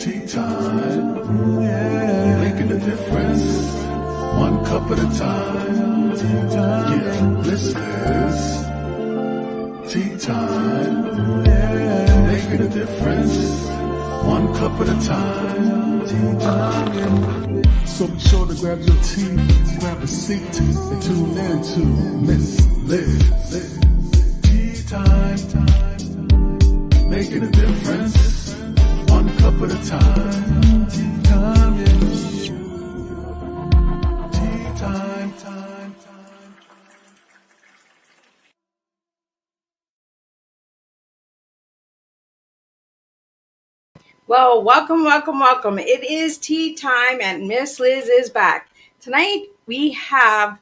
Tea time, yeah, making a difference, one cup at a time. Tea time, yeah, this is tea time, yeah, making a difference, one cup at a time. Tea time, yeah. So be sure to grab your tea, grab a seat, and tune in to Miss Liz. Tea time, making a difference, one cup at a time. Tea time, yeah. Tea time. Well, welcome. It is tea time, and Miss Liz is back. Tonight, we have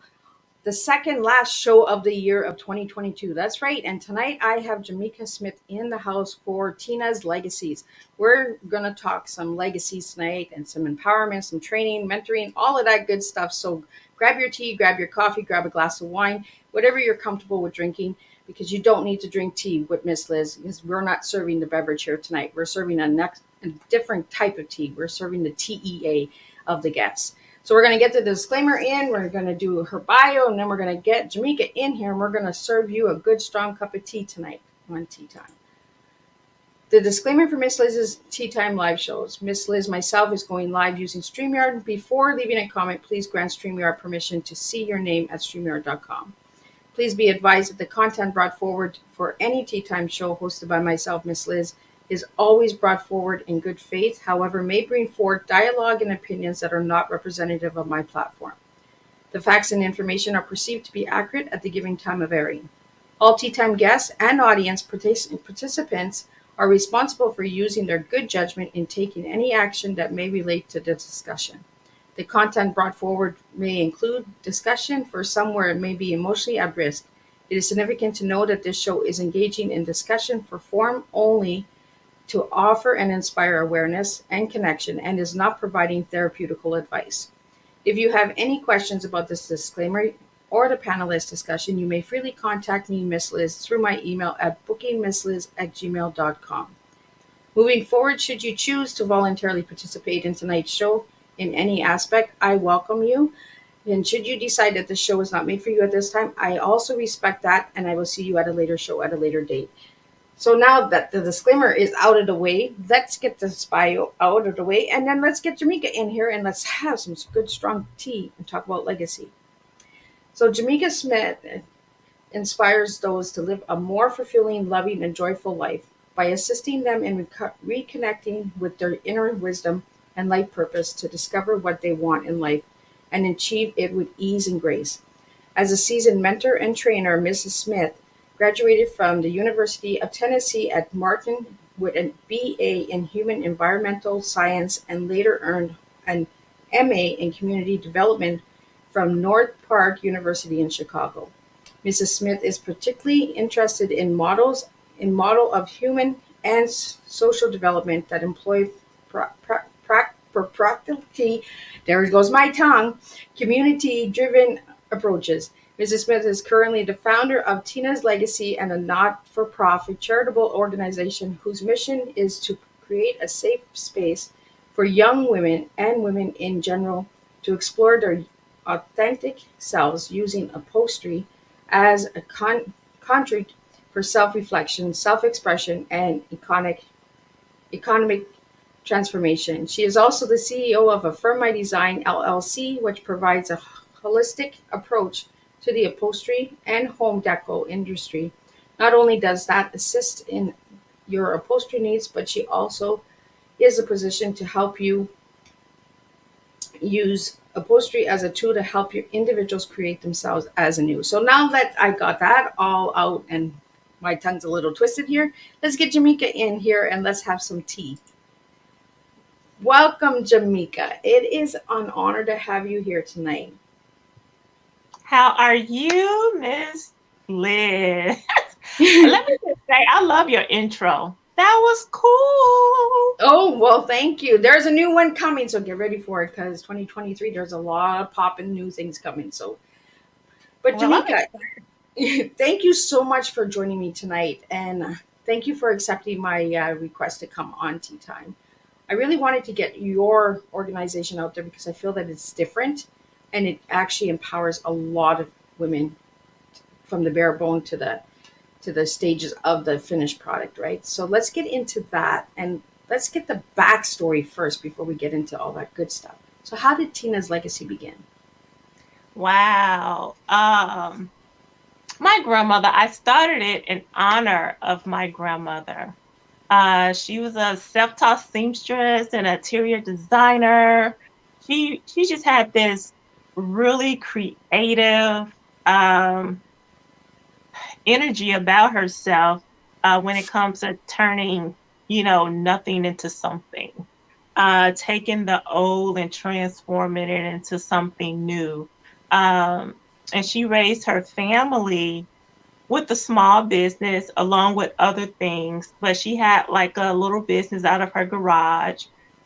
the second last show of the year of 2022. That's right. And tonight, I have Jamika Smith in the house for Tina's Legacies. We're going to talk some legacies tonight and some empowerment, some training, mentoring, all of that good stuff. So grab your tea, grab your coffee, grab a glass of wine, whatever you're comfortable with drinking, because you don't need to drink tea with Miss Liz, because we're not serving the beverage here tonight. We're serving a different type of tea. We're serving the TEA of the guests. So we're going to get the disclaimer in, we're going to do her bio, and then we're going to get Jamika in here, and we're going to serve you a good strong cup of tea tonight on Tea Time. The disclaimer for Miss Liz's Tea Time live shows. Miss Liz, myself, is going live using StreamYard. Before leaving a comment, please grant StreamYard permission to see your name at StreamYard.com. Please be advised that the content brought forward for any Tea Time show hosted by myself, Miss Liz, is always brought forward in good faith, however, may bring forth dialogue and opinions that are not representative of my platform. The facts and information are perceived to be accurate at the given time of airing. All Tea Time guests and audience participants are responsible for using their good judgment in taking any action that may relate to the discussion. The content brought forward may include discussion for some where it may be emotionally at risk. It is significant to know that this show is engaging in discussion for form only, to offer and inspire awareness and connection, and is not providing therapeutical advice. If you have any questions about this disclaimer or the panelist discussion, you may freely contact me, Miss Liz, through my email at bookingmissliz@gmail.com. Moving forward, should you choose to voluntarily participate in tonight's show in any aspect, I welcome you. And should you decide that the show is not made for you at this time, I also respect that, and I will see you at a later show at a later date. So now that the disclaimer is out of the way, let's get this bio out of the way, and then let's get Jamika in here, and let's have some good strong tea and talk about legacy. So Jamika Smith inspires those to live a more fulfilling, loving, and joyful life by assisting them in reconnecting with their inner wisdom and life purpose to discover what they want in life and achieve it with ease and grace. As a seasoned mentor and trainer, Mrs. Smith graduated from the University of Tennessee at Martin with a BA in Human Environmental Science and later earned an MA in Community Development from North Park University in Chicago. Mrs. Smith is particularly interested in model of human and social development that employ practically, there goes my tongue, community-driven approaches. Mrs. Smith is currently the founder of Tina's Legacy and a not-for-profit charitable organization whose mission is to create a safe space for young women and women in general to explore their authentic selves using upholstery as a conduit for self-reflection, self-expression, and economic transformation. She is also the CEO of Affirm My Design LLC, which provides a holistic approach to the upholstery and home deco industry. Not only does that assist in your upholstery needs, but she also is a position to help you use upholstery as a tool to help your individuals create themselves as anew. So now that I got that all out and my tongue's a little twisted here, let's get Jamika in here and let's have some tea. Welcome, Jamika. It is an honor to have you here tonight. How are you, Miss Liz? Let me just say, I love your intro. That was cool. Oh, well, thank you. There's a new one coming, so get ready for it because 2023, there's a lot of popping new things coming. So, but Well, I'm Jamika, thank you so much for joining me tonight. And thank you for accepting my request to come on Tea Time. I I really wanted to get your organization out there because I feel that it's different and it actually empowers a lot of women from the bare bone to the stages of the finished product, right? So let's get into that and let's get the backstory first before we get into all that good stuff. So how did Tina's legacy begin? Wow. My grandmother, I started it in honor of my grandmother. She was a self-taught seamstress and interior designer. She just had this really creative um, energy about herself when it comes to turning, nothing into something. Taking the old and transforming it into something new. Um, and she raised her family with the small business along with other things, but she had like a little business out of her garage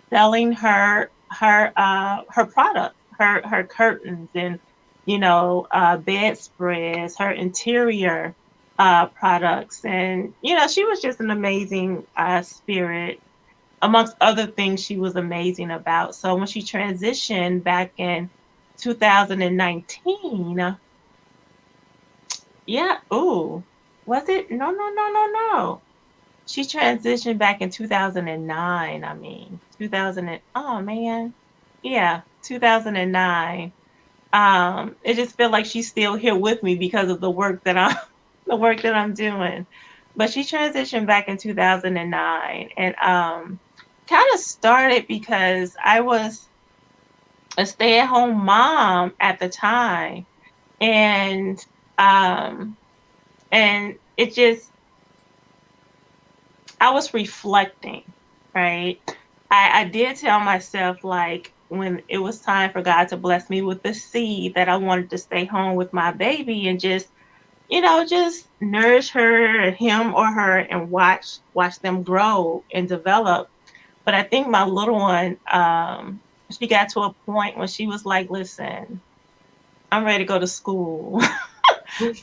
selling her products, her curtains and bedspreads, her interior products. And she was just an amazing spirit. Amongst other things she was amazing about. So when she transitioned back in 2019, yeah, ooh, was it? No, no, no, no, no. She transitioned back in 2009. I mean, 2000 oh man. Yeah, 2009. It just felt like she's still here with me because of the work that I'm the work that I'm doing. But she transitioned back in 2009 and kind of started because I was a stay-at-home mom at the time and um and it just I was reflecting, right? I did tell myself like when it was time for God to bless me with the seed that I wanted to stay home with my baby and just nourish her, him or her, and watch them grow and develop. But I think my little one, she got to a point when she was like, "Listen, I'm ready to go to school.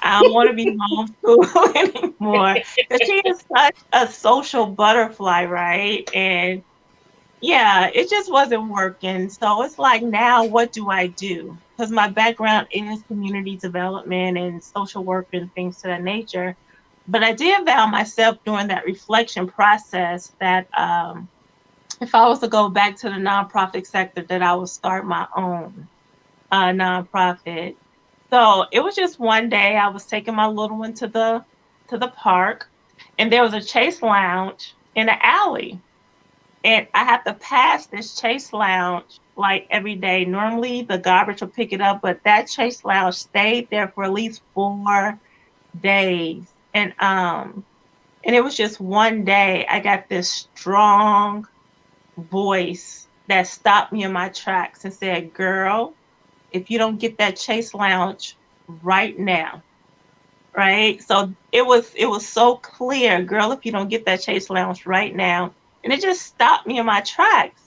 I don't want to be homeschooled anymore." Because she is such a social butterfly, right? And yeah, it just wasn't working. So it's like, now what do I do? Because my background is community development and social work and things to that nature. But I did vow myself during that reflection process that if I was to go back to the nonprofit sector, that I would start my own nonprofit. So it was just one day I was taking my little one to the park, and there was a Chase Lounge in the alley, and I have to pass this Chase Lounge like every day. Normally the garbage will pick it up, but that Chase Lounge stayed there for at least 4 days, and it was just one day I got this strong voice that stopped me in my tracks and said, "Girl, if you don't get that Chase Lounge right now," right? So it was so clear, "Girl, if you don't get that Chase Lounge right now." And it just stopped me in my tracks.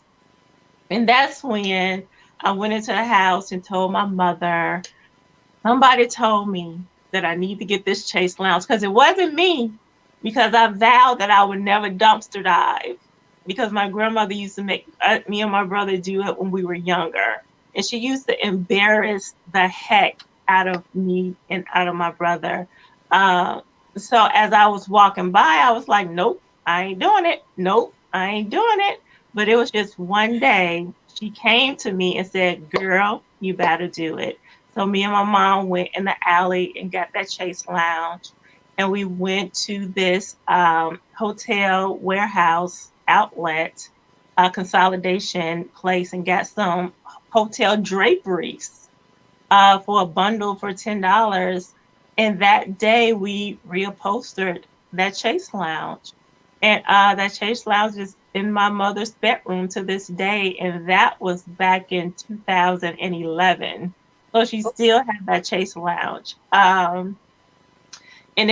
And that's when I went into the house and told my mother, somebody told me that I need to get this Chase Lounge because it wasn't me, because I vowed that I would never dumpster dive because my grandmother used to make me and my brother do it when we were younger. And she used to embarrass the heck out of me and out of my brother. Uh, so as I was walking by, I was like, nope, I ain't doing it. Nope, I ain't doing it. But it was just one day she came to me and said, "Girl, you better do it." So me and my mom went in the alley and got that Chase Lounge, and we went to this hotel warehouse outlet consolidation place and got some hotel draperies for a bundle for $10. And that day we reupholstered that Chase Lounge. And that Chase Lounge is in my mother's bedroom to this day. And that was back in 2011. So she still had that Chase Lounge. And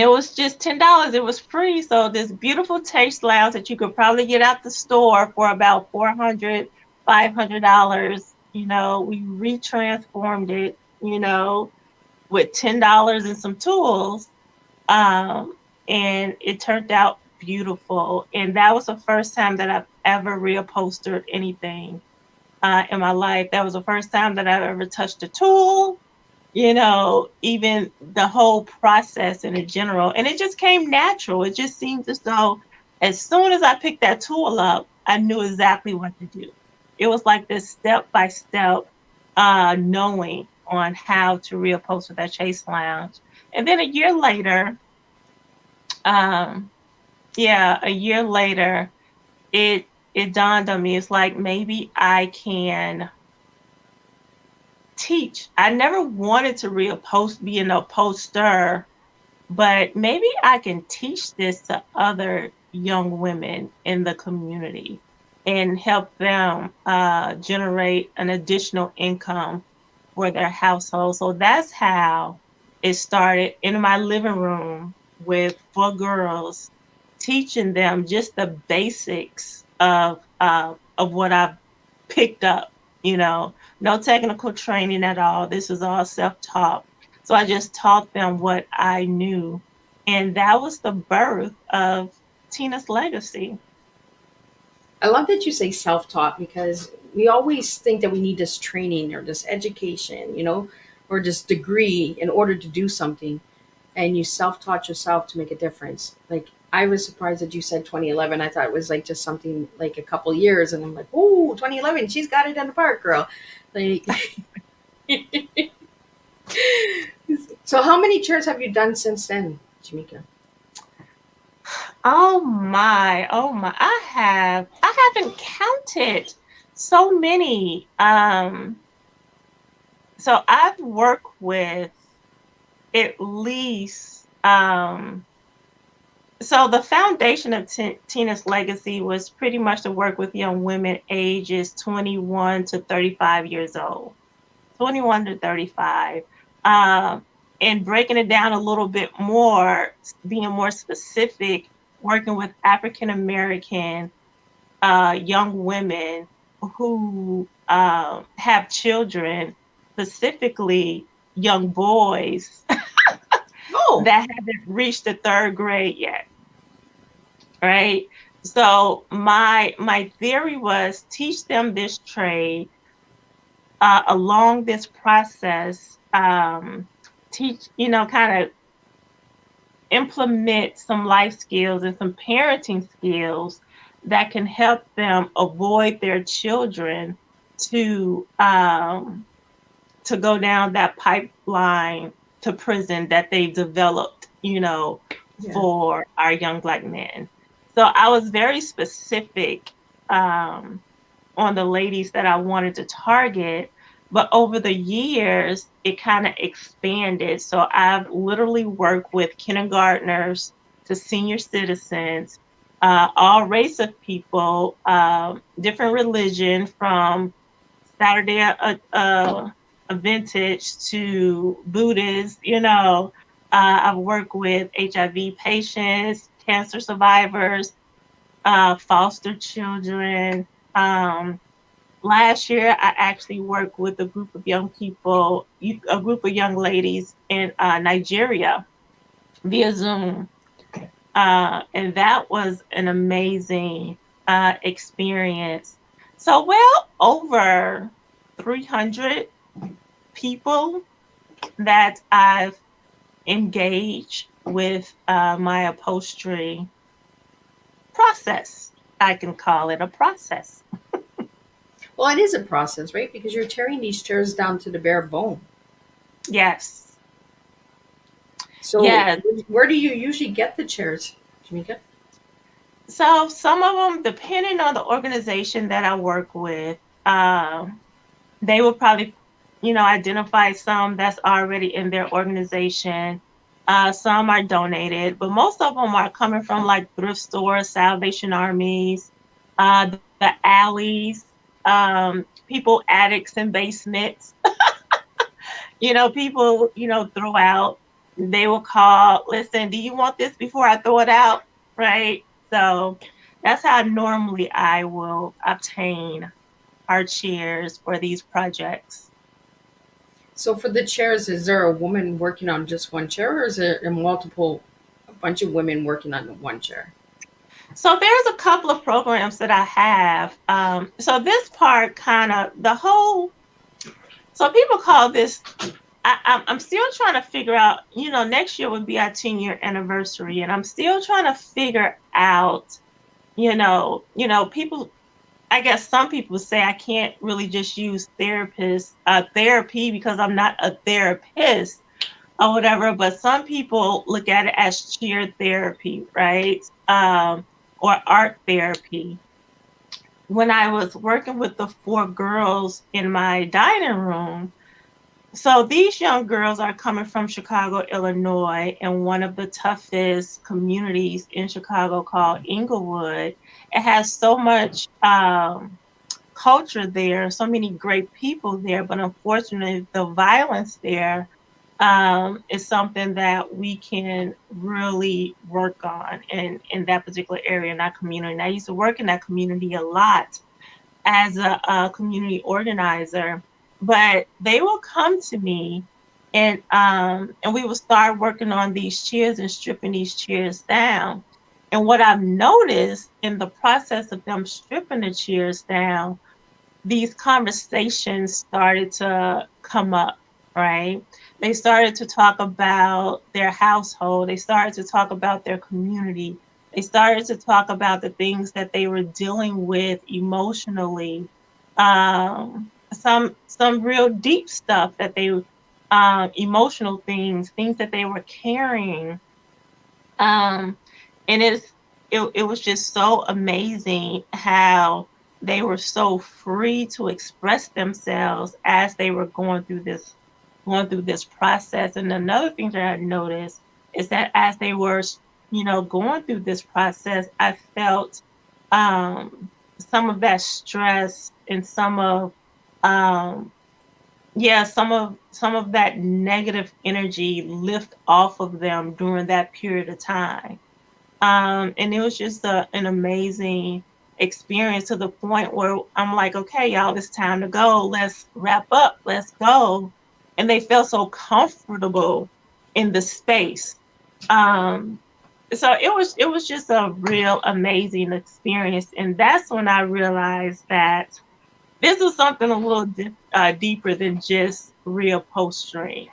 it was just $10. It was free. So this beautiful Chase Lounge that you could probably get out the store for about $400, $500. We retransformed it, with $10 and some tools. Um, and it turned out beautiful. And that was the first time that I've ever reupholstered anything in my life. That was the first time that I've ever touched a tool, even the whole process in general. And it just came natural. It just seemed as though as soon as I picked that tool up, I knew exactly what to do. It was like this step by step knowing on how to reupholster that chase lounge. And then um, a year later, it dawned on me. It's like maybe I can teach. I never wanted to be an upholster, but maybe I can teach this to other young women in the community and help them generate an additional income for their household. So that's how it started in my living room with four girls, teaching them just the basics of what I've picked up. No technical training at all. This was all self-taught. So I just taught them what I knew. And that was the birth of Tina's legacy. I love that you say self-taught because we always think that we need this training or this education, or this degree in order to do something. And you self-taught yourself to make a difference. Like I was surprised that you said 2011. I thought it was like just something like a couple years, and I'm like, oh, 2011, she's got it in the park, girl. Like, so how many chairs have you done since then, Jamika? Oh my, oh my. I haven't counted so many. So I've worked with at least so the foundation of Tina's legacy was pretty much to work with young women ages 21 to 35 years old. 21 to 35. Um, and breaking it down a little bit more, being more specific, working with African American young women who have children, specifically young boys Oh, that haven't reached the third grade yet, right? So my theory was teach them this trade along this process. Teach, kind of implement some life skills and some parenting skills that can help them avoid their children to um, to go down that pipeline to prison that they've developed, yeah. for our young Black men. So I was very specific um, on the ladies that I wanted to target. But over the years, it kind of expanded. So I've literally worked with kindergartners to senior citizens, all race of people, different religion, from Saturday a vintage to Buddhist. I've worked with HIV patients, cancer survivors, foster children. Last year, I actually worked with a group of young people, a group of young ladies in Nigeria via Zoom. And that was an amazing experience. So, well, over 300 people that I've engaged with my upholstery process. I can call it a process. Well, it is a process, right? Because you're tearing these chairs down to the bare bone. Yes. So, Yes. where do you usually get the chairs, Jamika? So some of them, depending on the organization that I work with, they will probably, identify some that's already in their organization. Some are donated, but most of them are coming from like thrift stores, Salvation Armies, the alleys, people, attics and basements. People, throw out. They will call, listen, do you want this before I throw it out? Right. So that's how normally I will obtain our chairs for these projects. So, for the chairs, is there a woman working on just one chair, or is there a bunch of women working on one chair? So there's a couple of programs that I have. So this part kind of the whole. So people call this. I'm still trying to figure out. Next year would be our 10-year anniversary, and I'm still trying to figure out. People. I guess some people say I can't really just use therapy because I'm not a therapist or whatever. But some people look at it as cheer therapy, right? Or art therapy. When I was working with the four girls in my dining room, so these young girls are coming from Chicago, Illinois, and one of the toughest communities in Chicago called Inglewood. It has so much culture there, so many great people there, but unfortunately, the violence there is something that we can really work on in that particular area in our community. And I used to work in that community a lot as a community organizer, but they will come to me and we will start working on these chairs and stripping these chairs down. And what I've noticed in the process of them stripping the chairs down, these conversations started to come up, right? They started to talk about their household. They started to talk about their community. They started to talk about the things that they were dealing with emotionally. Some real deep stuff that they emotional things that they were carrying. Um, and it was just so amazing how they were so free to express themselves as they were going through this process. And another thing that I noticed is that as they were, going through this process, I felt some of that stress and um, some of that negative energy lift off of them during that period of time. And it was just an amazing experience to the point where I'm like, okay, y'all, it's time to go. Let's wrap up. Let's go. And they felt so comfortable in the space. Um, so it was just a real amazing experience. And that's when I realized that this is something a little deeper than just reupholstering,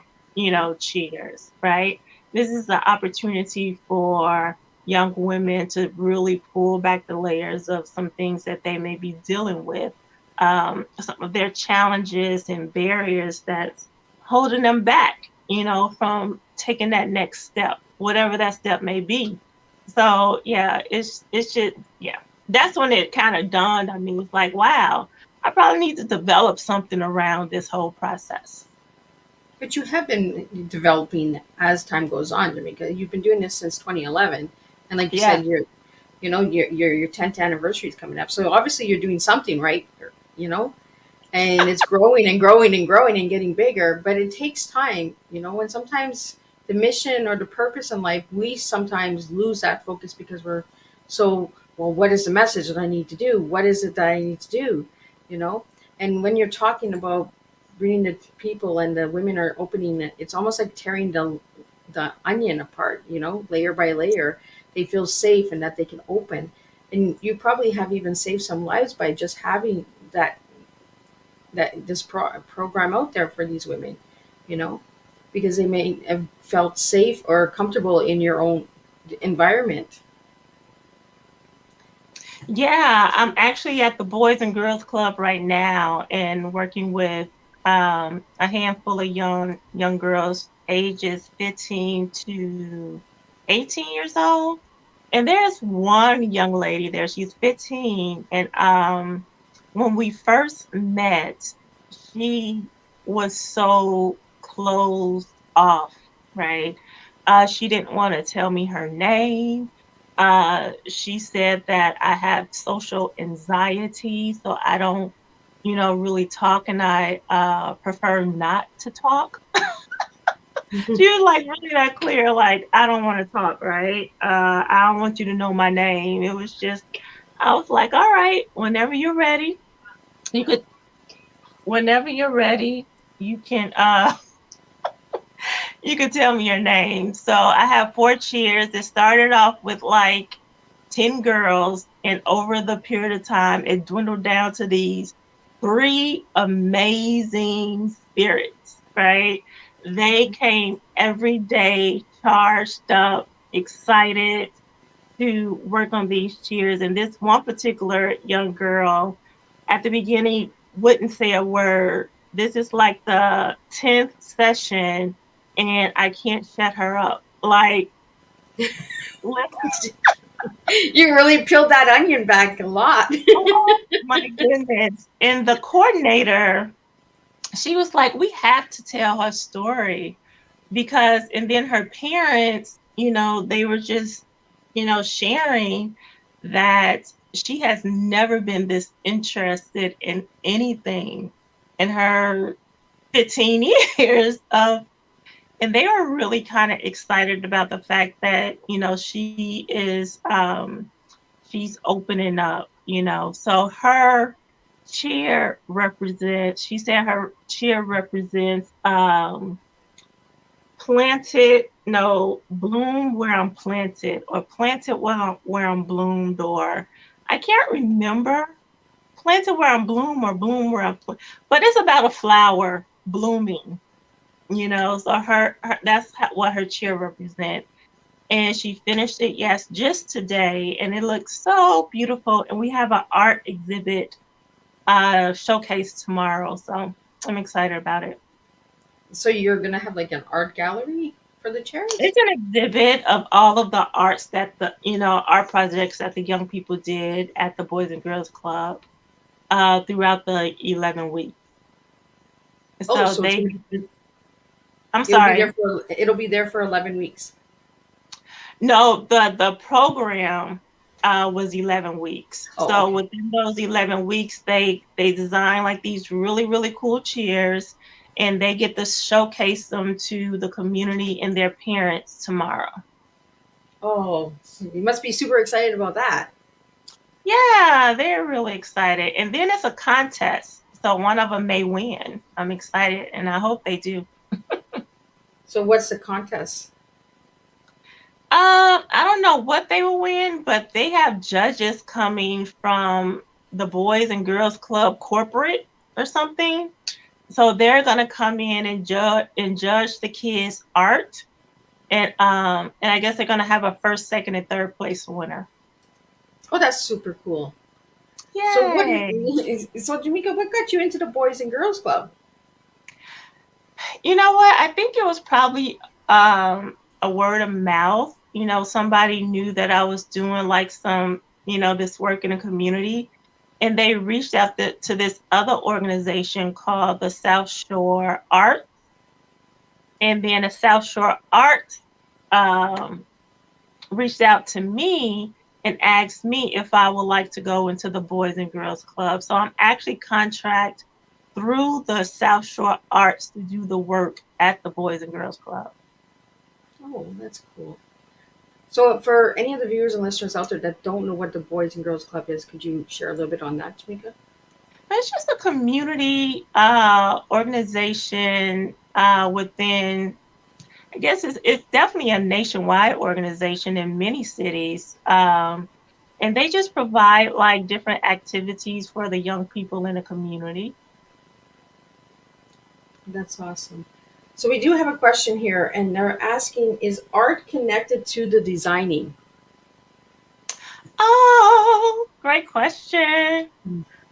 chairs, right? This is the opportunity for young women to really pull back the layers of some things that they may be dealing with, some of their challenges and barriers that's holding them back, from taking that next step, whatever that step may be. So yeah, it's just yeah. That's when it kind of dawned on me. It's like, wow, I probably need to develop something around this whole process. But you have been developing as time goes on, Jamaica. You've been doing this since 2011, and like you Yeah. said, your 10th anniversary is coming up. So obviously you're doing something right, you know, and it's growing and growing and growing and getting bigger. But it takes time, and sometimes the mission or the purpose in life, we sometimes lose that focus because we're so, well, what is the message that I need to do? What is it that I need to do? You know, and when you're talking about bringing the people and the women are opening it, it's almost like tearing the onion apart, layer by layer. They feel safe and that they can open. And you probably have even saved some lives by just having this program out there for these women, you know, because they may have felt safe or comfortable in your own environment. Yeah, I'm actually at the Boys and Girls Club right now and working with a handful of young girls ages 15 to 18 years old. And there's one young lady there. She's 15, and when we first met, she was so closed off, right? She didn't want to tell me her name. She said that I have social anxiety, so I don't, really talk, and I prefer not to talk. She was like really that clear, like, I don't want to talk, right? I don't want you to know my name. It was just, I was like, all right, you could, whenever you're ready, you can, you can tell me your name. So I have four cheers. It started off with like 10 girls, and over the period of time, it dwindled down to these three amazing spirits, right? They came every day, charged up, excited to work on these cheers. And this one particular young girl at the beginning wouldn't say a word. This is like the 10th session, and I can't shut her up. Like, You really peeled that onion back a lot. oh my goodness. And the coordinator, she was like, we have to tell her story because, and then her parents, they were just, sharing that she has never been this interested in anything in her 15 years of, and they were really kind of excited about the fact that, she is, she's opening up, So her chair represents, she said her chair represents planted, no, bloom where I'm planted, or planted where I'm bloomed, or I can't remember, planted where I'm bloom or bloom where I'm but it's about a flower blooming, So that's what her chair represents. And she finished it, yes, just today, and it looks so beautiful. And we have an art exhibit showcase tomorrow, so I'm excited about it. So you're gonna have like an art gallery for the chairs? It's an exhibit of all of the arts that art projects that the young people did at the Boys and Girls Club throughout the 11 weeks. Oh, So so it's I'm it'll be there sorry. for 11 weeks. No, the program was 11 weeks. Oh, So okay. within those 11 weeks, they design like these really, really cool chairs, and they get to showcase them to the community and their parents tomorrow. Oh, so you must be super excited about that. Yeah, they're really excited. And then it's a contest. So one of them may win. I'm excited and I hope they do. So what's the contest? I don't know what they will win, but they have judges coming from the Boys and Girls Club corporate or something. So they're gonna come in and judge the kids' art. And I guess they're gonna have a first, second, and third place winner. Oh, that's super cool. So Yay. so Jamika, what got you into the Boys and Girls Club? You know what? I think it was probably a word of mouth. Somebody knew that I was doing like some, this work in the community. And they reached out to this other organization called the South Shore Art. And then the South Shore Art um, reached out to me and asked me if I would like to go into the Boys and Girls Club. So I'm actually contract through the South Shore Arts to do the work at the Boys and Girls Club. Oh, that's cool. So for any of the viewers and listeners out there that don't know what the Boys and Girls Club is, could you share a little bit on that, Jamika? It's just a community organization within, I guess it's definitely a nationwide organization in many cities. And they just provide like different activities for the young people in the community. That's awesome. So we do have a question here, and they're asking, is art connected to the designing? Oh, great question.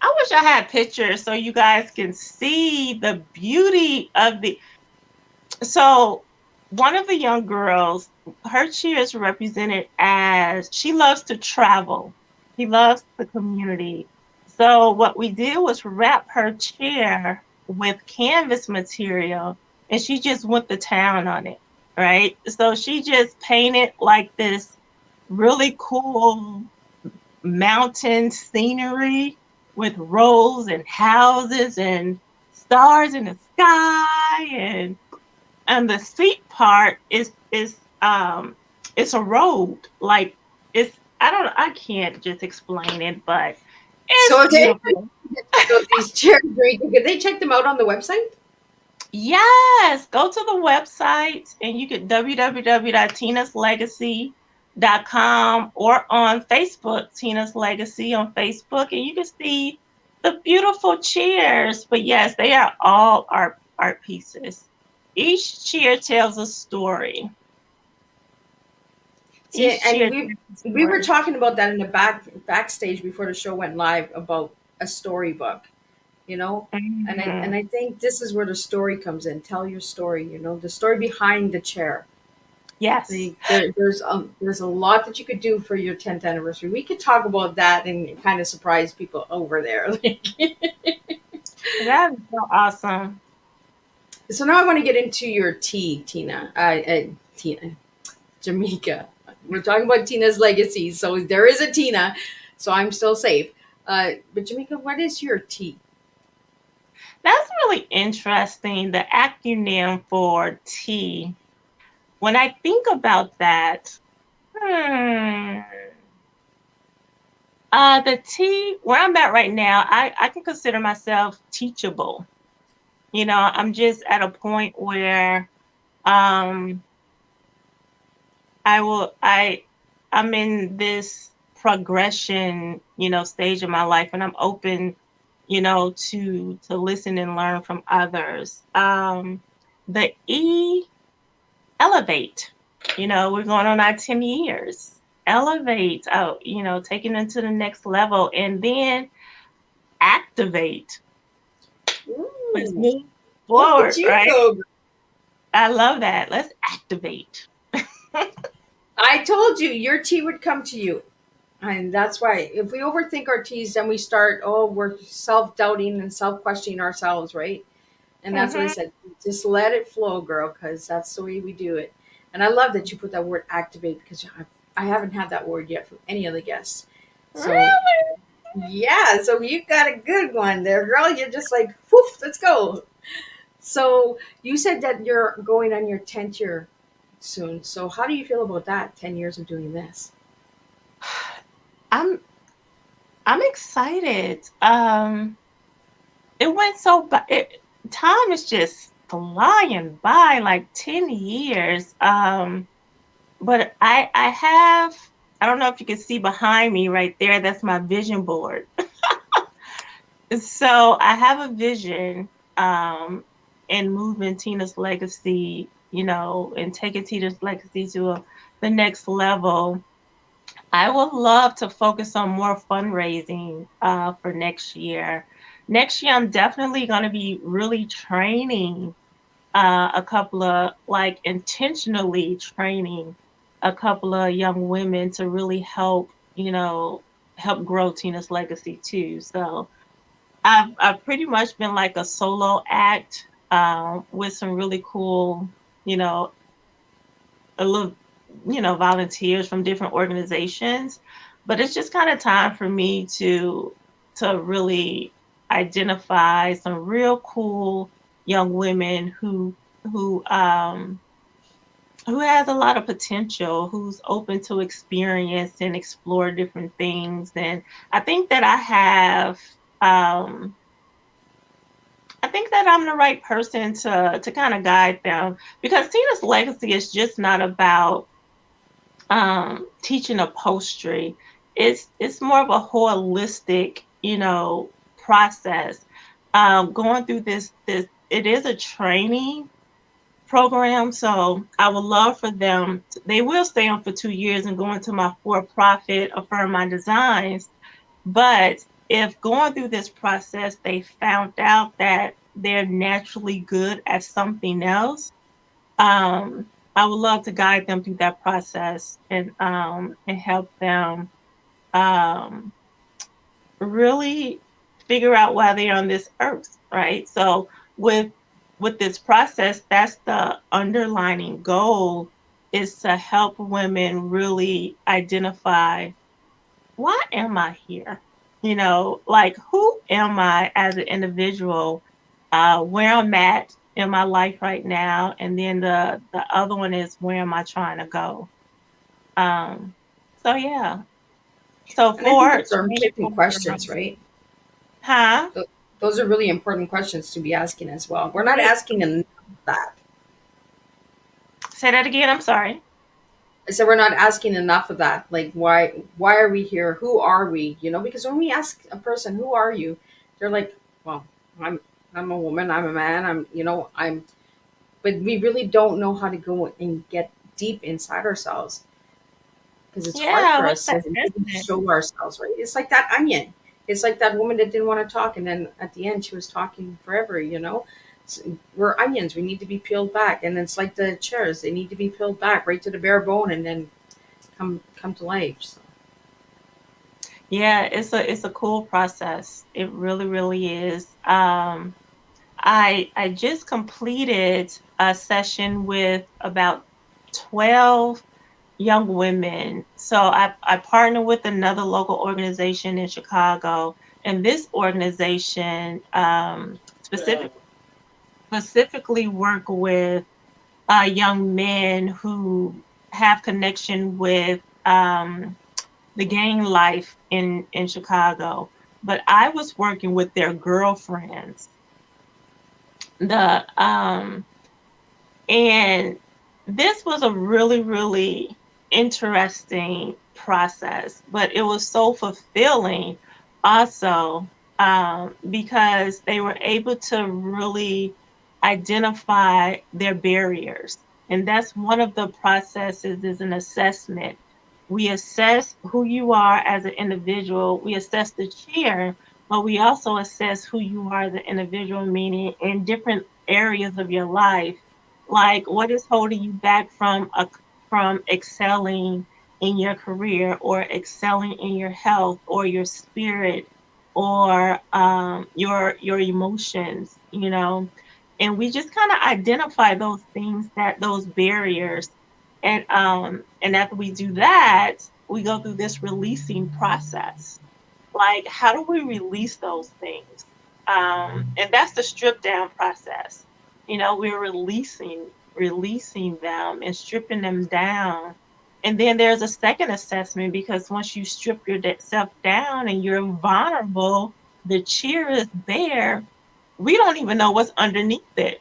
I wish I had pictures so you guys can see the beauty of the. So, one of the young girls, her chair is represented as she loves to travel. She loves the community. So, what we did was wrap her chair with canvas material and she just went to town on it, right? So, she just painted like this really cool mountain scenery with roads and houses and stars in the sky, and the seat part is it's a road, like it's, I can't just explain it, but So it's if anybody beautiful. check out these chairs, could they check them out on the website? Yes, go to the website and you could www.teenaslegacy.com, or on Facebook, Tina's Legacy on Facebook, and you can see the beautiful chairs. But yes, they are all art pieces. Each chair tells a story. See, Each and chair we tells a we were story. talking about that in the backstage before the show went live about a storybook, you know, and Mhm. I think this is where the story comes in. Tell your story, you know, the story behind the chair. Yes, Like there's a lot that you could do for your 10th anniversary. We could talk about that and kind of surprise people over there. that is so awesome. So now I want to get into your tea, Tina. Tina, Jamika. We're talking about Tina's legacy, so there is a Tina, so I'm still safe. But Jamika, what is your tea? That's really interesting. The acronym for T. When I think about that, hmm, the T, where I'm at right now, I can consider myself teachable. I'm just at a point where um, I will, I'm in this progression, stage of my life, and I'm open, to listen and learn from others. The E, elevate. We're going on our 10 years. Elevate out, taking it to the next level, and then activate. Let's Ooh, move look at forward, you right? go! I love that. Let's activate. I told you your tea would come to you. And that's why if we overthink our teas, then we start, oh, we're self doubting and self questioning ourselves, right? And that's what I Hmm. said. Just let it flow, girl, because that's the way we do it. And I love that you put that word activate because I haven't had that word yet from any of the guests. So, Really? yeah, so you got a good one there, girl. You're just like, woof, let's go. So, you said that you're going on your 10th year soon. So, how do you feel about that? 10 years of doing this? I'm I'm excited. It went so time is just flying by like 10 years. But I don't know if you can see behind me right there, that's my vision board. So I have a vision in moving Tina's legacy, and taking Tina's legacy to the next level. I would love to focus on more fundraising for next year. Next year, I'm definitely going to be really training a couple of, like, intentionally training a couple of young women to really help grow Tina's legacy too. So I've pretty much been like a solo act with some really cool, you know, a little, volunteers from different organizations. But it's just kind of time for me to really identify some real cool young women who has a lot of potential, who's open to experience and explore different things. And I think that um I think that I'm the right person to kind of guide them, because Tina's legacy is just not about teaching upholstery. It's more of a holistic, process. Going through this it is a training program, so I would love for them. They will stay on for 2 years and go into my for-profit Affirm My Designs. But if going through this process, they found out that they're naturally good at something else, I would love to guide them through that process and help them um, really figure out why they're on this earth, right? So with this process, that's the underlining goal, is to help women really identify, why am I here? Like, who am I as an individual? Where I'm at in my life right now, and then the other one is, where am I trying to go? Um, so yeah. So And I think for those are 24, important questions, right? huh? Th- Those are really important questions to be asking as well. We're not It, asking enough of that. say that again. I'm sorry. So we're not asking enough of that. Like, why are we here? Who are we? Because when we ask a person, who are you? They're like, well, I'm I'm a woman, I'm a man, I'm but we really don't know how to go and get deep inside ourselds, because it's hard Yeah, for what's us the to really essence? show ourselves, right? It's like that onion. It's like that woman that didn't want to talk, and then at the end she was talking forever. We're onions. We need to be peeled back, and it's like the chairs. They need to be peeled back right to the bare bone, and then come to life. So. Yeah, it's a cool process. It really, really is. I just completed a session with about 12 young women. So I partner with another local organization in Chicago, and this organization specifically work with young men who have connection with the gang life in Chicago. But I was working with their girlfriends. The And this was a really, really interesting process, but it was so fulfilling also, because they were able to really identify their barriers. And that's one of the processes is an assessment. We assess who you are as an individual. We assess the chair, but we also assess who you are as an individual, meaning in different areas of your life, like what is holding you back from excelling in your career or excelling in your health or your spirit or your emotions, and we just kind of identify those things, that those barriers, and after we do that, we go through this releasing process. Like, how do we release those things? And that's the strip down process. We're releasing them and stripping them down. And then there's a second assessment, because once you strip yourself down and you're vulnerable, the cheer is bare. We don't even know what's underneath it.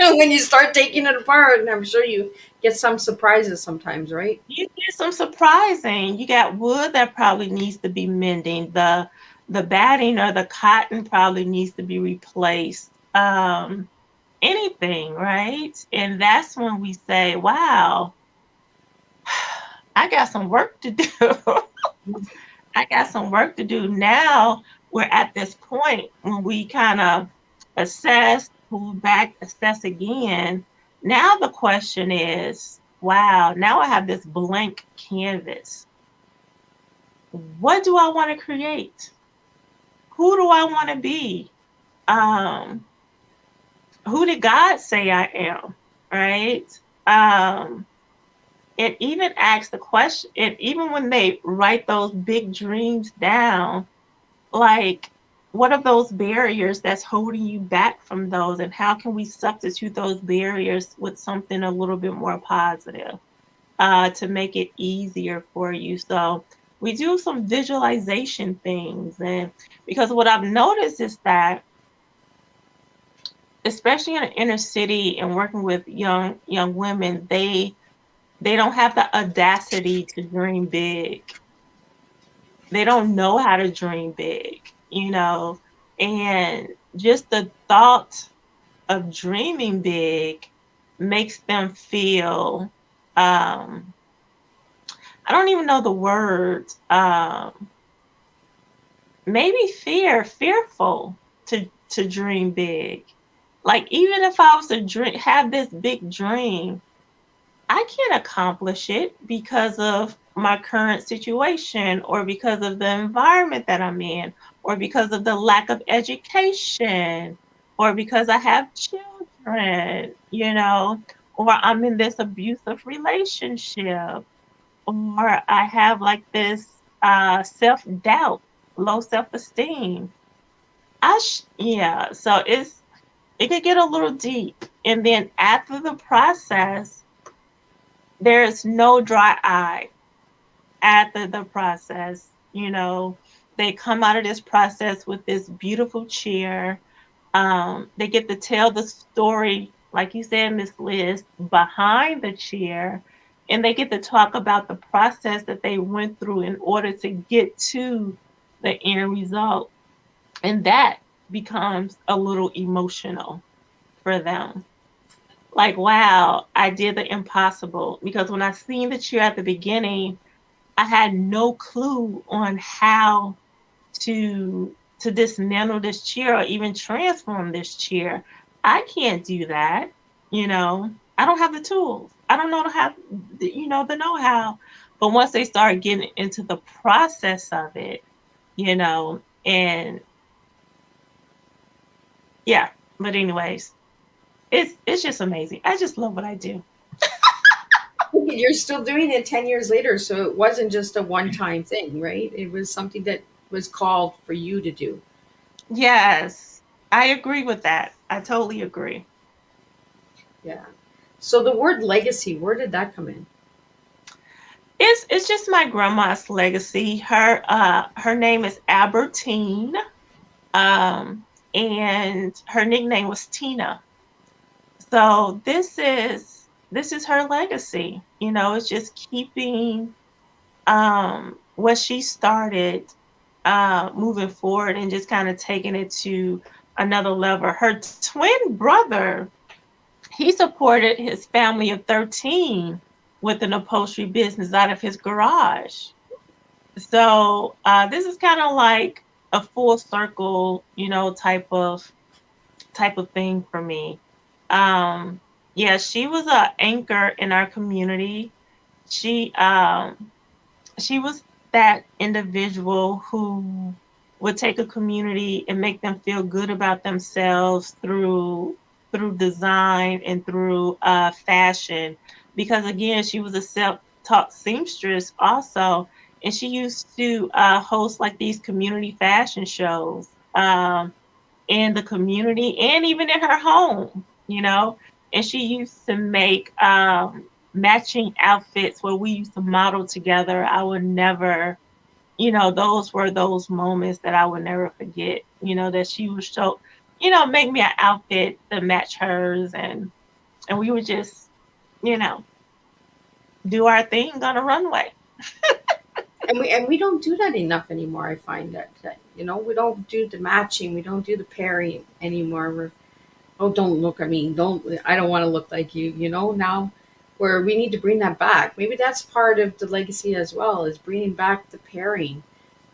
When you start taking it apart, and I'm sure you get some surprises sometimes, right? You get some surprising. You got wood that probably needs to be mending. The batting or the cotton probably needs to be replaced. Anything, right? And that's when we say, wow, I got some work to do. I got some work to do. Now we're at this point when we kind of assess, pull back, assess again. Now the question is, wow, now I have this blank canvas. What do I want to create? Who do I want to be? Um, who did God say I am? Right? Um, and even ask the question, and even when they write those big dreams down, like, what are those barriers that's holding you back from those, and how can we substitute those barriers with something a little bit more positive, to make it easier for you? So we do some visualization things, and because what I've noticed is that, especially in the inner city and working with young women, they don't have the audacity to dream big. They don't know how to dream big. And just the thought of dreaming big makes them feel, I don't even know the word, maybe fearful to dream big. Like, even if I was to have this big dream, I can't accomplish it because of my current situation, or because of the environment that I'm in, or because of the lack of education, or because I have children, or I'm in this abusive relationship, or I have like this self doubt, low self esteem. Yeah, so it could get a little deep. And then after the process, there is no dry eye after the process. They come out of this process with this beautiful cheer. They get to tell the story, like you said, Miss Liz, behind the cheer. and they get to talk about the process that they went through in order to get to the end result. And that becomes a little emotional for them. Like, wow, I did the impossible. Because when I seen the chair at the beginning, I had no clue on how to dismantle this chair or even transform this chair. I can't do that, you know. I don't have the tools. I don't know how, the know-how. But once they start getting into the process of it, and yeah. But anyways, it's just amazing. I just love what I do. You're still doing it 10 years later, so it wasn't just a one-time thing, right? It was something that was called for you to do. Yes, I agree with that. I totally agree. Yeah. So the word legacy, where did that come in? It's just my grandma's legacy. Her name is Albertine, um, and her nickname was Tina. So this is her legacy. It's just keeping what she started, moving forward and just kind of taking it to another level. Her twin brother, he supported his family of 13 with an upholstery business out of his garage. So this is kind of like a full circle, type of thing for me. Um, yeah, she was a anchor in our community. She um, she was that individual who would take a community and make them feel good about themselves through design and through fashion. Because again, she was a self-taught seamstress also, and she used to host like these community fashion shows. In the community and even in her home. And she used to make matching outfits where we used to model together. I would never, those were those moments that I would never forget, that she would show, make me an outfit to match hers, and we would just, you know, do our thing on a runway. And we don't do that enough anymore. I find that we don't do the matching, we don't do the pairing anymore. We're, oh, don't look at me, don't, I don't want to look like you now, where we need to bring that back. Maybe that's part of the legacy as well, is bringing back the pairing,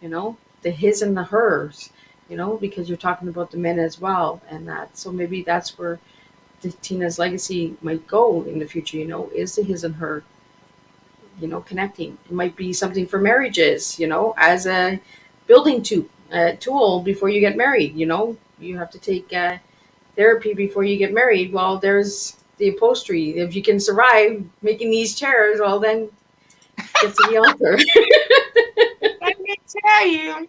the his and the hers, because you're talking about the men as well, and that, so maybe that's where the Tina's legacy might go in the future, is the his and her, connecting. It might be something for marriages, as a building tool before you get married. You have to take therapy before you get married. Well, there's the upholstery. If you can survive making these chairs, well, then get to the altar. Let me tell you,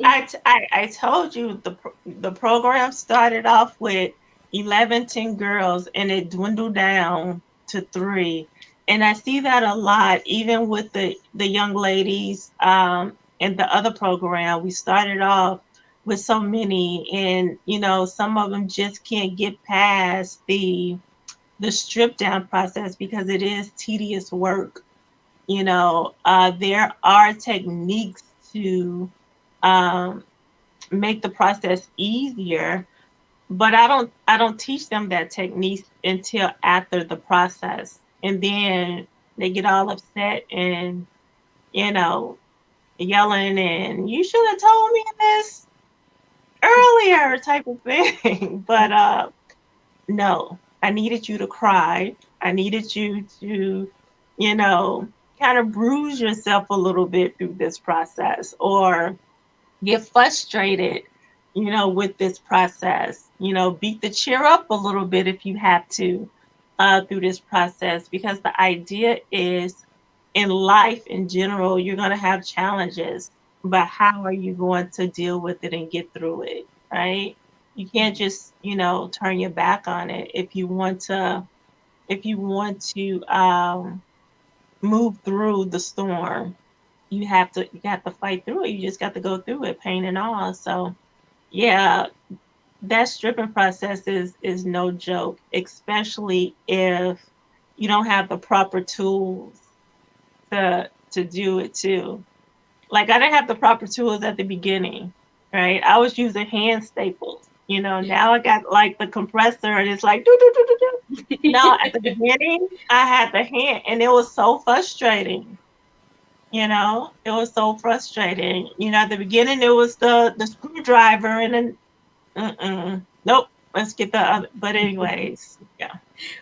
I told you the program started off with 11, 10 girls, and it dwindled down to 3. And I see that a lot, even with the young ladies in the other program. We started off with so many, and some of them just can't get past the strip down process because it is tedious work. There are techniques to um, make the process easier, but I don't teach them that technique until after the process. And then they get all upset and, you know, yelling, and you should have told me this earlier type of thing. But no, I needed you to cry. I needed you to, you know, kind of bruise yourself a little bit through this process, or get frustrated, with this process. Beat the chair up a little bit if you have to, through this process, because the idea is, in life in general, you're going to have challenges, but how are you going to deal with it and get through it, right? You can't just, turn your back on it. If you want to move through the storm, you have to fight through it. You just got to go through it, pain and all. So yeah, that stripping process is no joke, especially if you don't have the proper tools to do it too. Like I didn't have the proper tools at the beginning, right? I was using hand staples. Now I got like the compressor and it's like do do do do do. No, at the beginning I had the hand and it was so frustrating. It was so frustrating. At the beginning it was the screwdriver and then nope, let's get the other. But anyways, yeah.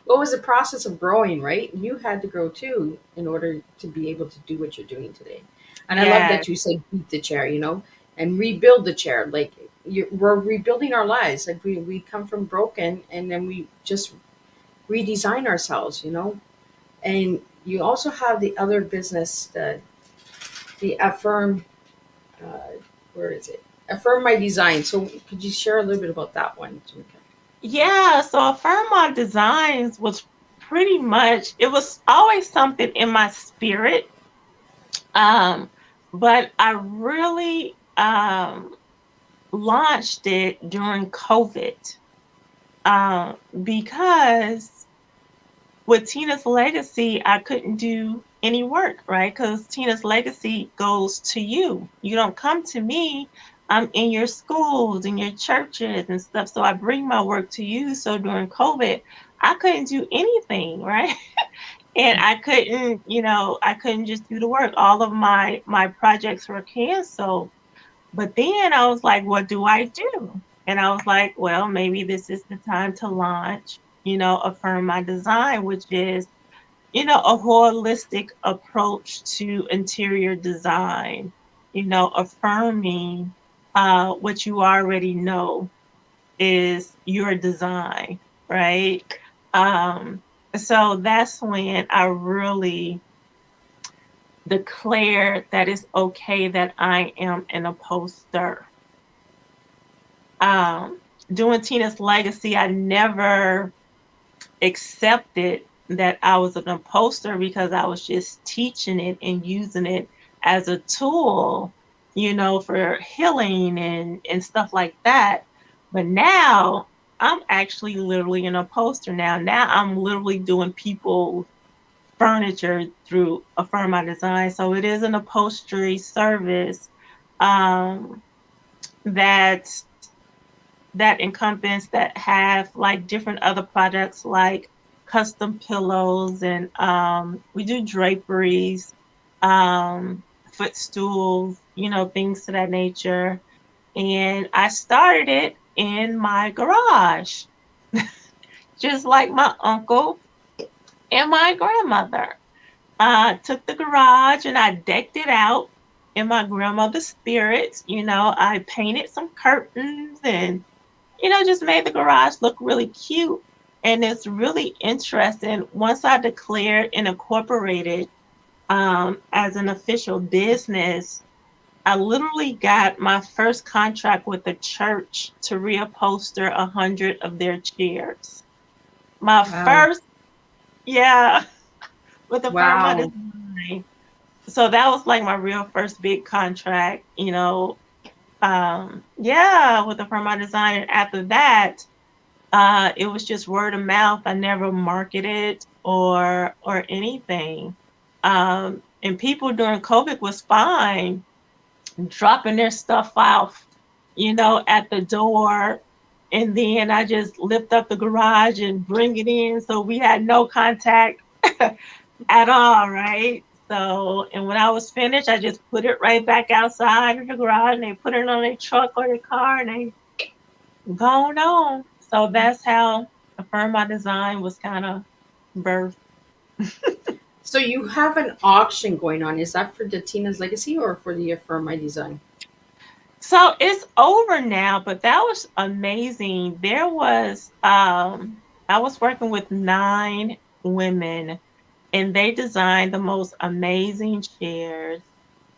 What was the process of growing, right? You had to grow too in order to be able to do what you're doing today. And I love Yeah. that you said beat the chair, and rebuild the chair. Like we're rebuilding our lives. Like we come from broken and then we just redesign ourselves, And you also have the other business, the affirm, uh, where is it? Affirm my design. So could you share a little bit about that one, Jamika? Yeah, so Affirm My Designs was pretty much, it was always something in my spirit. Um, but I really launched it during COVID because with Tina's Legacy, I couldn't do any work, right? Because Tina's Legacy goes to you. You don't come to me. I'm in your schools, in your churches and stuff. So I bring my work to you. So during COVID, I couldn't do anything, right? And I couldn't just do the work. All of my projects were canceled. But then I was like, what do I do? And I was like, well, maybe this is the time to launch, Affirm My Design, which is, a holistic approach to interior design, affirming what you already know is your design, right? Um, so that's when I really declared that it's okay that I am an upholster. um, Doing Tina's Legacy, I never accepted that I was an upholster because I was just teaching it and using it as a tool, for healing and stuff like that. But now I'm actually literally an upholster now. Now I'm literally doing people's furniture through Affirm My Design. So it is an upholstery service um, that encompass that have like different other products like custom pillows and we do draperies, um, footstools, things to that nature. And I started it in my garage, just like my uncle and my grandmother. Took the garage and I decked it out in my grandmother's spirits. I painted some curtains and just made the garage look really cute. And it's really interesting. Once I declared and incorporated as an official business, I literally got my first contract with the church to reupholster 100 of their chairs. My Wow. first, yeah, with the firm I Wow. designed. So that was like my real first big contract, yeah, with the firm I designed. And after that, it was just word of mouth. I never marketed or anything. And people during COVID was fine dropping their stuff off, at the door. And then I just lift up the garage and bring it in. So we had no contact at all, right? So, and when I was finished, I just put it right back outside of the garage and they put it on their truck or their car and they going on. So that's how Affirm My Design was kind of birthed. So you have an auction going on. Is that for the Tina's Legacy or for the Affirm My Design? So it's over now, but that was amazing. I was working with 9 women and they designed the most amazing chairs.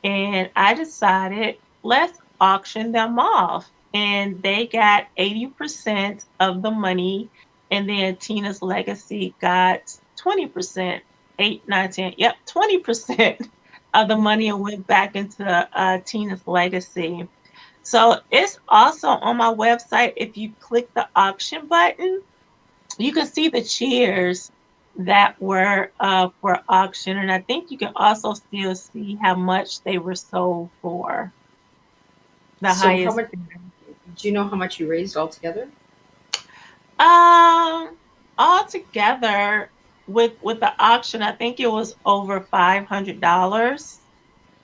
And I decided, let's auction them off. And they got 80% of the money. And then Tina's Legacy got 20%, 8, 9, 10, yep, 20% of the money and went back into Tina's Legacy. So it's also on my website. If you click the auction button, you can see the chairs that were for auction, and I think you can also still see how much they were sold for. The So how highest much bidder. do you know how much you raised altogether? Um, Altogether with the auction, I think it was over $500.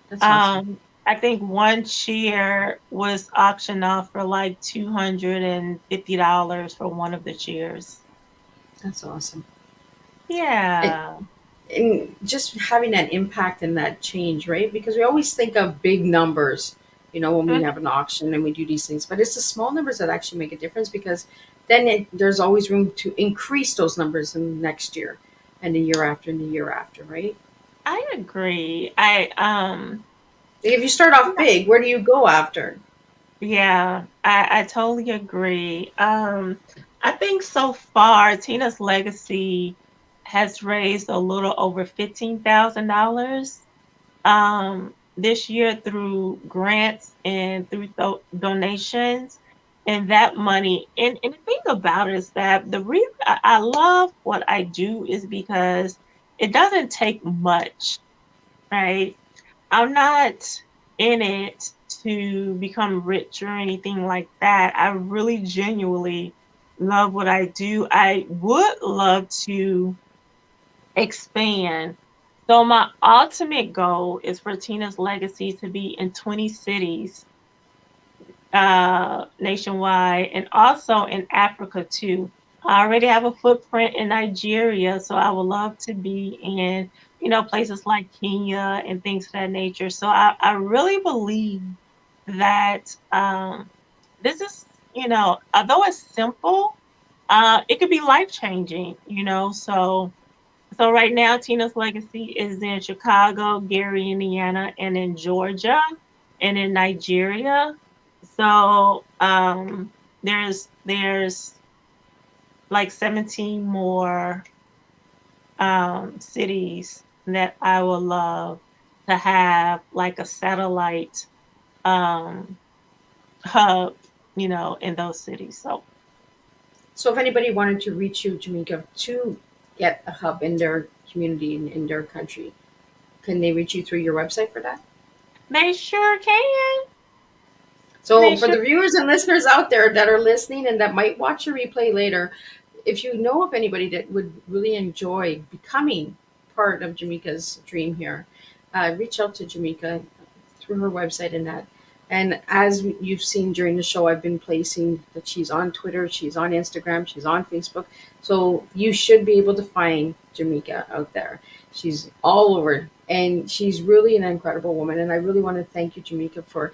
That's awesome. I think one chair was auctioned off for like $250 for one of the chairs. That's awesome. And, Yeah. and just having that impact and that change, right? Because we always think of big numbers, when we Mhm. have an auction and we do these things, but it's the small numbers that actually make a difference because then there's always room to increase those numbers in next year and the year after and the year after, right? I agree. I Like if you start off yeah, big, where do you go after? yeah, I totally agree. I think so far Tina's Legacy has raised a little over $15,000 this year through grants and through donations. And that money, and the thing about it is that the reason I love what I do is because it doesn't take much, right? I'm not in it to become rich or anything like that. I really genuinely love what I do. I would love to expand. So my ultimate goal is for Tina's Legacy to be in 20 cities nationwide and also in Africa too. I already have a footprint in Nigeria, so I would love to be in, places like Kenya and things of that nature. So I really believe that this is, although it's simple, it could be life changing, so right now, Tina's Legacy is in Chicago, Gary, Indiana, and in Georgia, and in Nigeria. So there's like 17 more cities that I would love to have like a satellite um, hub, in those cities. So So if anybody wanted to reach you, Jamaica, to get a hub in their community and in their country, can they reach you through your website for that? they sure can. They So for sure. the viewers and listeners out there that are listening and that might watch a replay later, if you know of anybody that would really enjoy becoming part of Jamaica's dream here, reach out to Jamaica through her website and that. And as you've seen during the show, I've been placing that she's on Twitter, she's on Instagram, she's on Facebook. So you should be able to find Jamaica out there. She's all over, and she's really an incredible woman. And I really want to thank you, Jamaica, for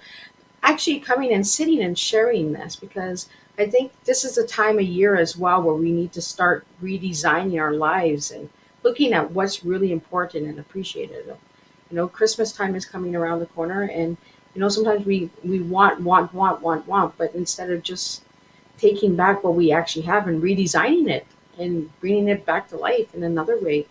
actually coming and sitting and sharing this because I think this is a time of year as well where we need to start redesigning our lives and looking at what's really important and appreciated. Christmas time is coming around the corner, and sometimes we want, but instead of just taking back what we actually have and redesigning it and bringing it back to life in another way.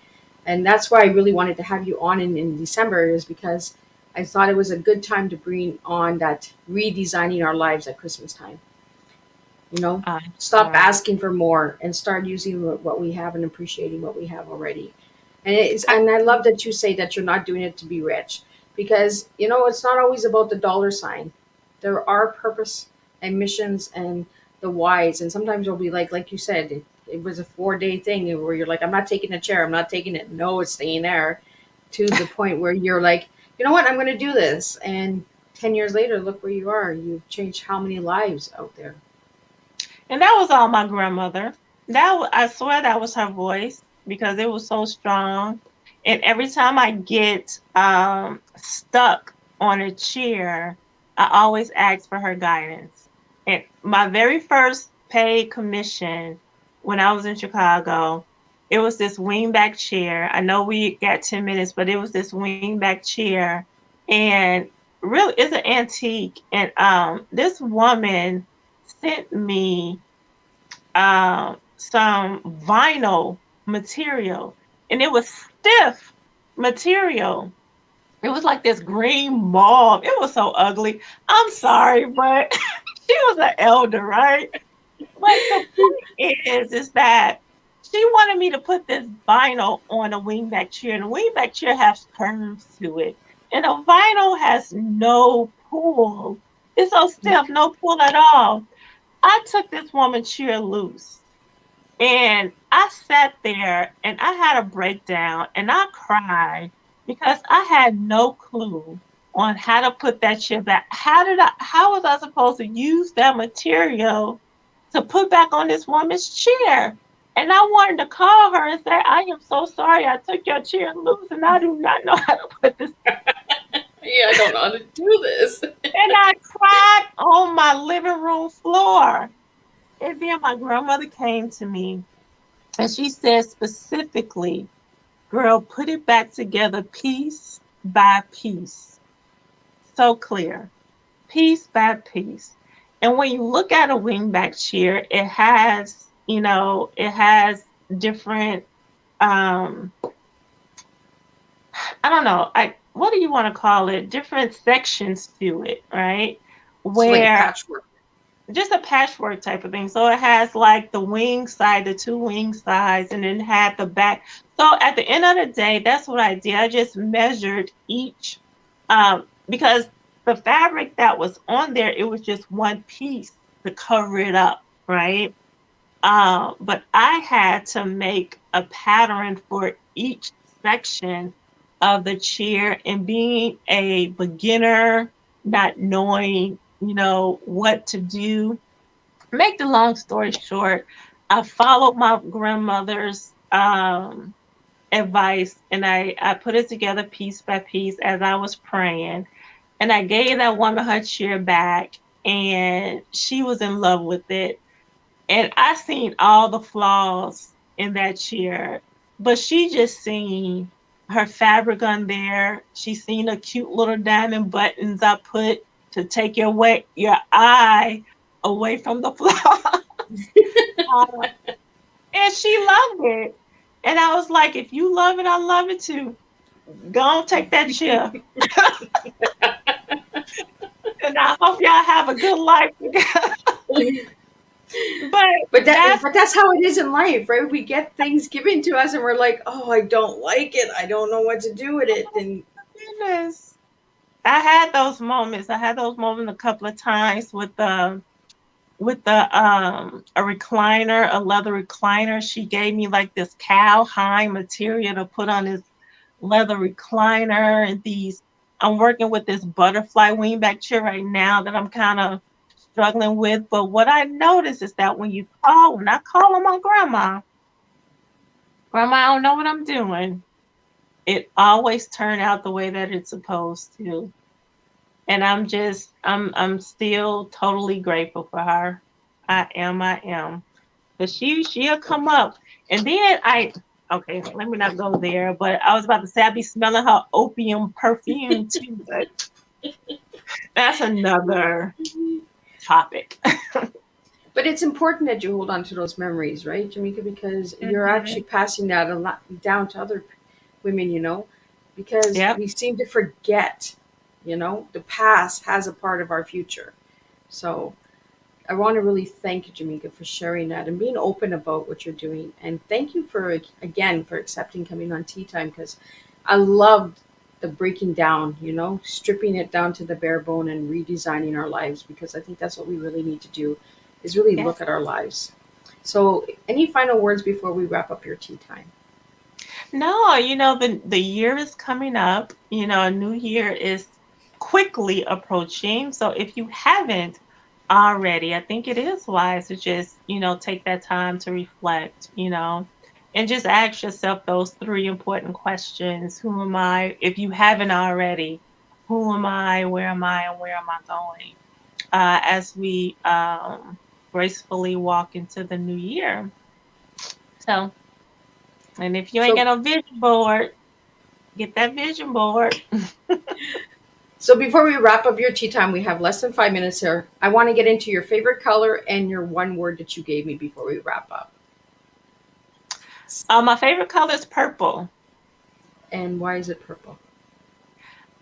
And that's why I really wanted to have you on in December is because I thought it was a good time to bring on that redesigning our lives at Christmas time. You know, stop Right. asking for more and start using what we have and appreciating what we have already. And I love that you say that you're not doing it to be rich because it's not always about the dollar sign. There are purpose and missions and the whys, and sometimes you'll be like you said, it was a 4 day thing where you're like, I'm not taking a chair, I'm not taking it. No, it's staying there. To the point where you're like, you know what, I'm going to do this, and 10 years later, look where you are. You've changed how many lives out there. And that was all my grandmother. I swear that was her voice because it was so strong. And every time I get stuck on a chair, I always ask for her guidance. And my very first paid commission when I was in Chicago, it was this wingback chair. I know we got 10 minutes, but it was this wingback chair. And really, it's an antique. And this woman sent me some vinyl material, and it was stiff material. It was like this green mauve. It was so ugly. I'm sorry, but she was an elder, right? But the point is that She wanted me to put this vinyl on a wingback chair, and a wingback chair has curves to it, and a vinyl has no pull. It's so stiff, no pull at all. I took this woman's chair loose, and I sat there and I had a breakdown and I cried because I had no clue on how to put that chair back. How was I supposed to use that material to put back on this woman's chair? And I wanted to call her and say, I am so sorry I took your chair loose and I do not know how to put this. Yeah, I don't know how to do this. And I cried on my living room floor. And then my grandmother came to me and she said specifically, girl, put it back together piece by piece. So clear, piece by piece. And when you look at a wingback chair, it has, it has different, um, I don't know, what do you want to call it? Different sections to it, right? So like a Where patchwork. just a patchwork type of thing. So it has like the wing side, the two wing sides, and then had the back. So at the end of the day, that's what I did. I just measured each, because the fabric that was on there, it was just one piece to cover it up, right? But I had to make a pattern for each section of the chair, and being a beginner, not knowing, what to do. Make the long story short, I followed my grandmother's advice, and I put it together piece by piece as I was praying. And I gave that woman her chair back, and she was in love with it. And I seen all the flaws in that chair, but she just seen her fabric on there. She seen the cute little diamond buttons I put to take your eye away from the flaw. Uh, and she loved it. And I was like, if you love it, I love it too. Go on, take that chair. And I hope y'all have a good life together. But that's But that's how it is in life, right? We get things given to us and we're like, "Oh, I don't like it. I don't know what to do with it." And goodness. I had those moments. I had those moments a couple of times with a recliner, a leather recliner. She gave me like this cowhide material to put on this leather recliner, and these I'm working with this butterfly wingback chair right now that I'm kind of struggling with. But what I noticed is that when I call on my grandma, I don't know what I'm doing. It always turned out the way that it's supposed to. And I'm still totally grateful for her. I am. But she'll come up. And then okay, let me not go there, but I was about to say I'd be smelling her opium perfume too, but that's another topic. but it's important that you hold on to those memories, right, Jamika? Because you're actually Mhm. passing that a lot down to other women, because Yep. we seem to forget, the past has a part of our future. So I want to really thank you, Jamika, for sharing that and being open about what you're doing. And thank you again, for accepting coming on Tea Time, because I loved the breaking down, stripping it down to the bare bone and redesigning our lives, because I think that's what we really need to do is really Yes. look at our lives. So, any final words before we wrap up your tea time? No, the year is coming up. A new year is quickly approaching. So if you haven't already, I think it is wise to just, take that time to reflect, and just ask yourself those three important questions. Who am I? If you haven't already, who am I? Where am I? And where am I going? As we gracefully walk into the new year. So, and if you ain't got So, no vision board, get that vision board. so before we wrap up your tea time, we have less than 5 minutes here. I want to get into your favorite color and your one word that you gave me before we wrap up. My favorite color is purple. And why is it purple?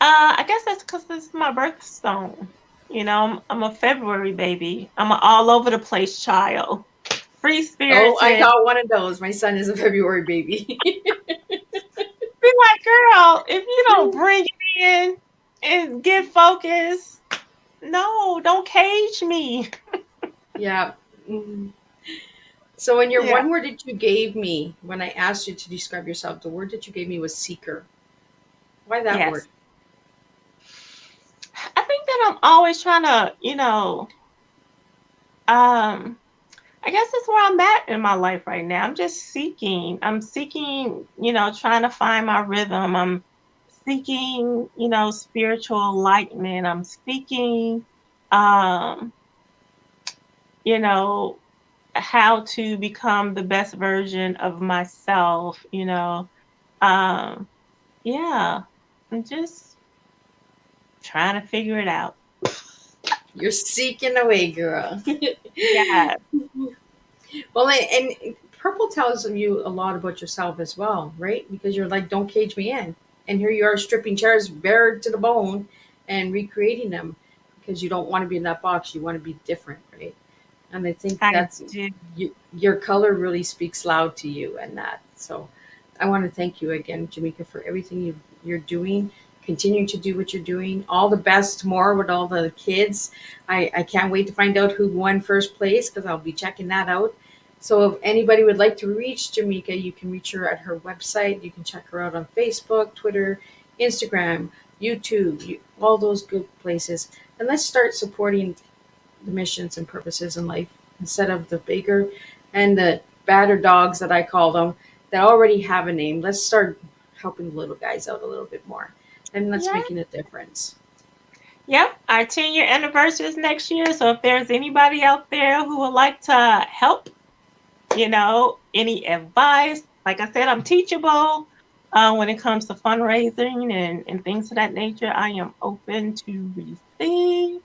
I guess that's because this is my birthstone. I'm a February baby. I'm an all over the place child. free Oh, I spirited. got one of those. My son is a February baby. Be like, girl, if you don't bring it in and get focused, no, don't cage me. Yeah. Mhm. So, in your Yeah. one word that you gave me when I asked you to describe yourself, the word that you gave me was seeker. Why that word? Yes. I think that I'm always trying to, um, I guess that's where I'm at in my life right now. I'm just seeking. I'm seeking, trying to find my rhythm. I'm seeking, spiritual enlightenment. I'm seeking, um, you know, how to become the best version of myself. Um, yeah, I'm just trying to figure it out. You're seeking away, girl. Yeah. Well, and purple tells you a lot about yourself as well, right? Because you're like, don't cage me in. And here you are stripping chairs bare to the bone and recreating them because you don't want to be in that box. You want to be different, right? And I think I that's do. your color really speaks loud to you and that. So I want to thank you again, Jamika, for everything you're doing. Continue to do what you're doing. All the best tomorrow with all the kids. I can't wait to find out who won first place because I'll be checking that out. So if anybody would like to reach Jamika, you can reach her at her website. You can check her out on Facebook, Twitter, Instagram, YouTube, all those good places. And let's start supporting the missions and purposes in life instead of the bigger and the badder dogs that I call them that already have a name. Let's start helping the little guys out a little bit more and let's Yeah. making a difference. Yep. Our 10-year anniversary is next year. So if there's anybody out there who would like to help, any advice, like I said, I'm teachable. When it comes to fundraising and things of that nature, I am open to receive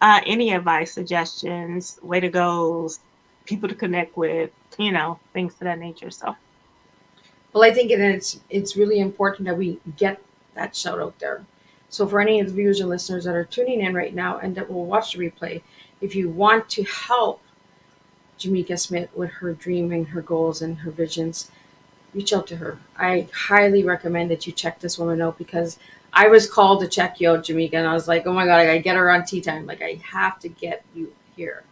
any advice, suggestions, way to goes, people to connect with, things of that nature. So, Well, I think it's really important that we get that shout out there. So for any of the viewers and listeners that are tuning in right now and that will watch the replay, if you want to help Jamika Smith with her dream and her goals and her visions, reach out to her. I highly recommend that you check this woman out because I was called to check you out, Jamika, and I was like, oh my god, I gotta get her on tea time. Like I have to get you here.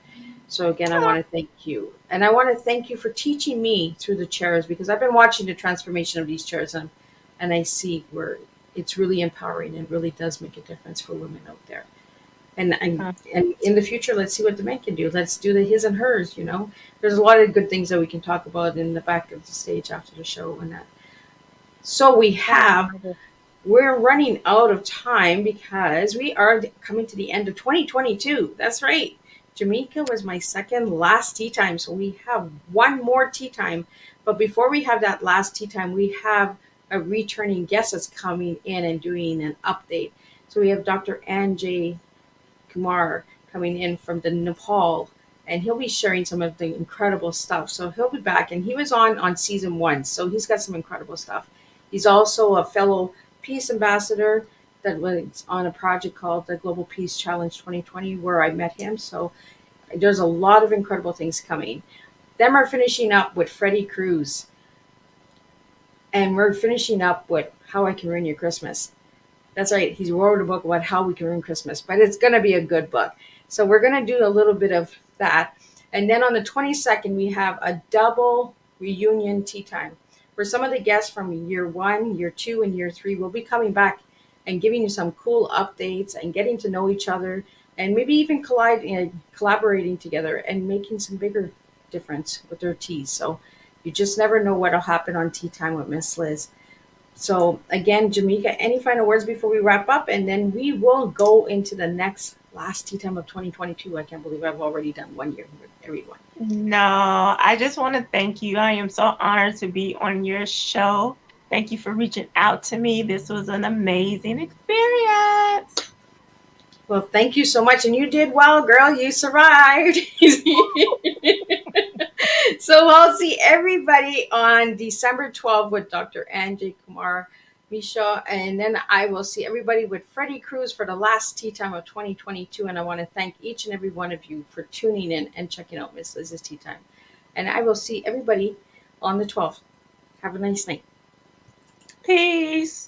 So again, I ah, want to thank you, and I want to thank you for teaching me through the chairs because I've been watching the transformation of these chairs, and I see where it's really empowering and really does make a difference for women out there. uh, And in the future, let's see what the men can do. Let's do the his and hers. There's a lot of good things that we can talk about in the back of the stage after the show and that. So we're running out of time because we are coming to the end of 2022. That's right. Jamaica was my second last tea time. So we have one more tea time. But before we have that last tea time, we have a returning guest that's coming in and doing an update. So we have Dr. Anjay Kumar coming in from the Nepal, and he'll be sharing some of the incredible stuff. So he'll be back, and he was on season one, so he's got some incredible stuff. He's also a fellow peace ambassador that was on a project called the Global Peace Challenge 2020, where I met him. So there's a lot of incredible things coming. Then we're finishing up with Freddie Cruz, and we're finishing up with How I Can Ruin Your Christmas. That's right. He's wrote a book about how we can ruin Christmas, but it's going to be a good book. So we're going to do a little bit of that. And then on the 22nd, we have a double reunion tea time where some of the guests from year one, year two, and year three will be coming back and giving you some cool updates and getting to know each other and maybe even collaborating together and making some bigger difference with their teas. So you just never know what'll happen on Tea Time with Miss Liz. So again, Jamika, any final words before we wrap up, and then we will go into the next last tea time of 2022. I can't believe I've already done 1 year with everyone. no, I just want to thank you. I am so honored to be on your show. Thank you for reaching out to me. This was an amazing experience. Well, thank you so much, and you did well, girl. You survived. So I'll see everybody on December 12th with Dr. Anjay Kumar Misha, and then I will see everybody with Freddie Cruz for the last tea time of 2022. And I want to thank each and every one of you for tuning in and checking out Miss Liz's Tea Time. And I will see everybody on the 12th. Have a nice night. Peace.